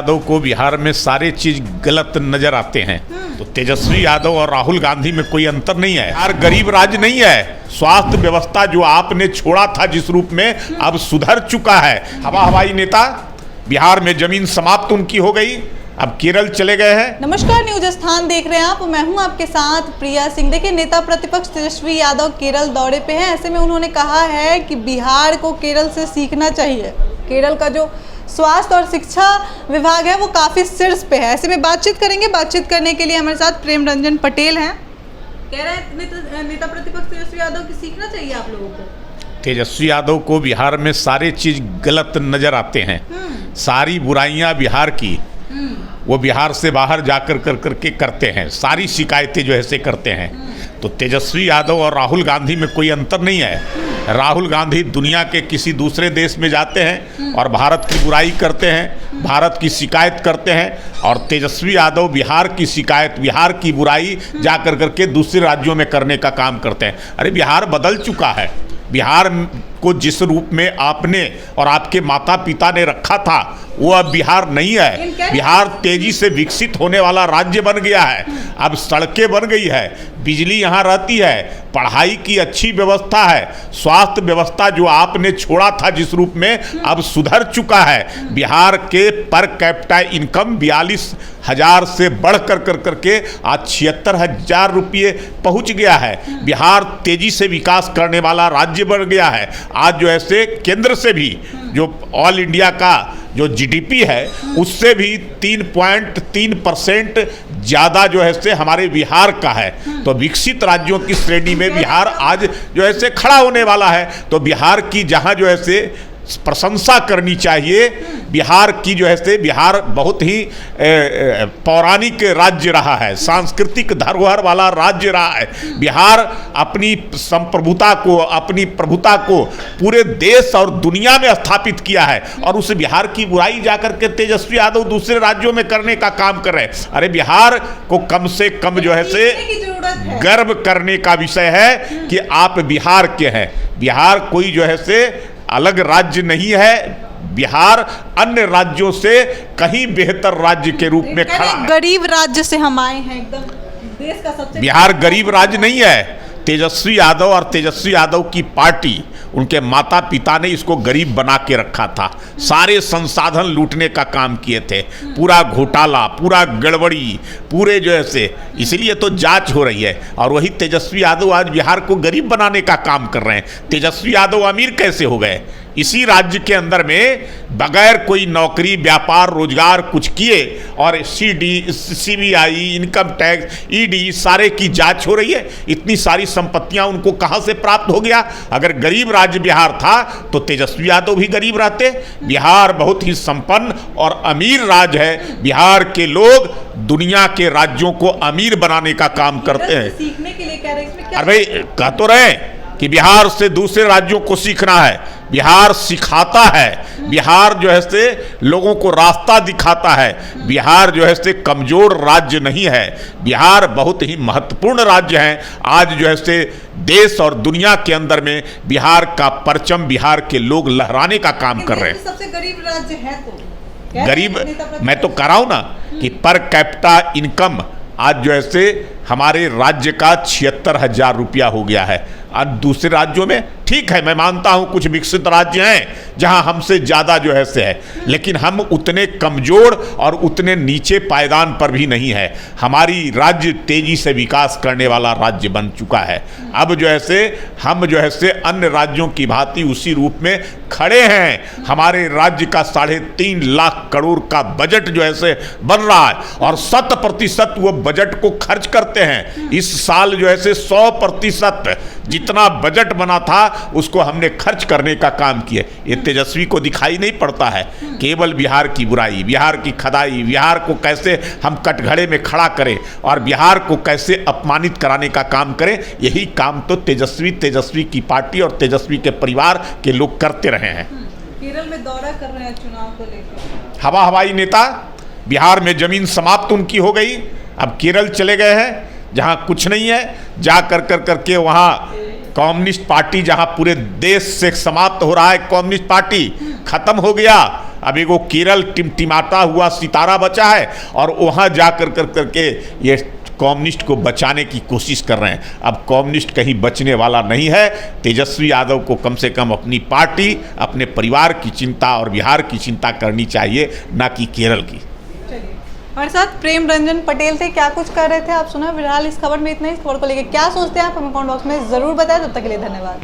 यादव को बिहार में सारे चीज गलत नजर आते हैं। तो तेजस्वी यादव और राहुल गांधी में कोई अंतर नहीं है। बिहार गरीब राज्य नहीं है। स्वास्थ्य व्यवस्था जो आपने छोड़ा था जिस रूप में, अब सुधर चुका है। हवाई नेता, बिहार में जमीन समाप्त उनकी हो गई, अब केरल चले गए हैं। नमस्कार, न्यूज स्थान देख रहे हैं आप। मैं हूं आपके साथ प्रिया सिंह। देखिए, नेता प्रतिपक्ष तेजस्वी यादव केरल दौरे पे हैं। ऐसे में उन्होंने कहा है कि बिहार को केरल से सीखना चाहिए। केरल का जो स्वास्थ्य और शिक्षा विभाग है वो काफ़ी शीर्ष पे है। ऐसे में बातचीत करेंगे। बातचीत करने के लिए हमारे साथ प्रेम रंजन पटेल हैं। कह रहे हैं नेता प्रतिपक्ष तेजस्वी यादव की सीखना चाहिए आप लोगों को। तेजस्वी यादव को बिहार में सारे चीज गलत नजर आते हैं। सारी बुराइयां बिहार की वो बिहार से बाहर जाकर करके करते हैं। सारी शिकायतें जो है से करते हैं। तो तेजस्वी यादव और राहुल गांधी में कोई अंतर नहीं है। राहुल गांधी दुनिया के किसी दूसरे देश में जाते हैं और भारत की बुराई करते हैं, भारत की शिकायत करते हैं। और तेजस्वी यादव बिहार की शिकायत, बिहार की बुराई जाकर करके दूसरे राज्यों में करने का काम करते हैं। अरे बिहार बदल चुका है। बिहार को जिस रूप में आपने और आपके माता पिता ने रखा था वो अब बिहार नहीं है। बिहार तेजी से विकसित होने वाला राज्य बन गया है। अब सड़कें बन गई है, बिजली यहाँ रहती है, पढ़ाई की अच्छी व्यवस्था है, स्वास्थ्य व्यवस्था जो आपने छोड़ा था जिस रूप में, अब सुधर चुका है। बिहार के पर कैपिटा इनकम 42,000 से बढ़ करके आज 76,000 रुपये पहुँच गया है। बिहार तेजी से विकास करने वाला राज्य बन गया है। आज जो ऐसे केंद्र से भी जो ऑल इंडिया का जो जीडीपी है उससे भी 3.3% ज़्यादा जो है से हमारे बिहार का है। तो विकसित राज्यों की श्रेणी में बिहार आज जो है से खड़ा होने वाला है। तो बिहार की जहाँ जो है से प्रशंसा करनी चाहिए। बिहार की जो है से, बिहार बहुत ही पौराणिक राज्य रहा है, सांस्कृतिक धरोहर वाला राज्य रहा है। बिहार अपनी संप्रभुता को, अपनी प्रभुता को पूरे देश और दुनिया में स्थापित किया है। और उस बिहार की बुराई जाकर के तेजस्वी यादव दूसरे राज्यों में करने का काम कर रहे हैं। अरे बिहार को कम से कम जो है से गर्व करने का विषय है कि आप बिहार के हैं। बिहार कोई जो है से अलग राज्य नहीं है। बिहार अन्य राज्यों से कहीं बेहतर राज्य के रूप में खड़ा है। गरीब राज्य से हम आए हैं, एकदम देश का सबसे। बिहार गरीब राज्य नहीं है। तेजस्वी यादव और तेजस्वी यादव की पार्टी, उनके माता पिता ने इसको गरीब बना के रखा था। सारे संसाधन लूटने का काम किए थे। पूरा घोटाला, पूरा गड़बड़ी, पूरे जो है से, इसलिए तो जांच हो रही है। और वही तेजस्वी यादव आज बिहार को गरीब बनाने का काम कर रहे हैं। तेजस्वी यादव अमीर कैसे हो गए? इसी राज्य के अंदर में बगैर कोई नौकरी, व्यापार, रोजगार कुछ किए और सीबीआई, इनकम टैक्स, ईडी सारे की जांच हो रही है। इतनी सारी संपत्तियां उनको कहां से प्राप्त हो गया? अगर गरीब राज्य बिहार था तो तेजस्वी यादव भी गरीब रहते। बिहार बहुत ही संपन्न और अमीर राज्य है। बिहार के लोग दुनिया के राज्यों को अमीर बनाने का काम करते हैं। सीखने के लिए कह रहे हैं। अरे भाई, कह तो रहे कि बिहार से दूसरे राज्यों को सीखना है। बिहार सिखाता है। बिहार जो है से लोगों को रास्ता दिखाता है। बिहार जो है से कमजोर राज्य नहीं है। बिहार बहुत ही महत्वपूर्ण राज्य है। आज जो है से देश और दुनिया के अंदर में बिहार का परचम बिहार के लोग लहराने का काम कर रहे हैं। सबसे गरीब राज्य है तो गरीब, मैं तो कह रहा हूं ना कि पर कैपिटा इनकम आज जो है से हमारे राज्य का 76,000 रुपया हो गया है। आज दूसरे राज्यों में ठीक है, मैं मानता हूं कुछ विकसित राज्य हैं जहां हमसे ज़्यादा जो है से है, लेकिन हम उतने कमज़ोर और उतने नीचे पायदान पर भी नहीं है। हमारी राज्य तेजी से विकास करने वाला राज्य बन चुका है। अब जो है से हम जो है से अन्य राज्यों की भांति उसी रूप में खड़े हैं। हमारे राज्य का 3.5 लाख करोड़ का बजट जो है से बन रहा है और 100% वो बजट को खर्च करते हैं। इस साल जो है से 100% जितना बजट बना था उसको हमने खर्च करने का काम किया। ये तेजस्वी को दिखाई नहीं पड़ता है। केवल बिहार की बुराई, बिहार की खदाई, बिहार को कैसे हम कटघरे में खड़ा करें और बिहार को कैसे अपमानित कराने का काम करें, यही काम तो तेजस्वी की पार्टी और तेजस्वी के परिवार के लोग करते रहे हैं। केरल में दौरा कर रहे हैं चुनाव को लेकर। हवाई नेता, बिहार में जमीन समाप्त उनकी हो गई, अब केरल चले गए हैं जहां कुछ नहीं है। जा करके वहां कम्युनिस्ट पार्टी, जहां पूरे देश से समाप्त हो रहा है, कम्युनिस्ट पार्टी खत्म हो गया। अब एगो केरल टिमटिमाता हुआ सितारा बचा है और वहाँ जा करके ये कम्युनिस्ट को बचाने की कोशिश कर रहे हैं। अब कम्युनिस्ट कहीं बचने वाला नहीं है। तेजस्वी यादव को कम से कम अपनी पार्टी, अपने परिवार की चिंता और बिहार की चिंता करनी चाहिए, ना कि केरल की। हमारे साथ प्रेम रंजन पटेल थे, क्या कुछ कर रहे थे आप सुना। फिलहाल इस खबर में इतना ही। इस खबर को लेकर क्या सोचते हैं आप हमें कमेंट बॉक्स में ज़रूर बताएं। तब तक के लिए धन्यवाद।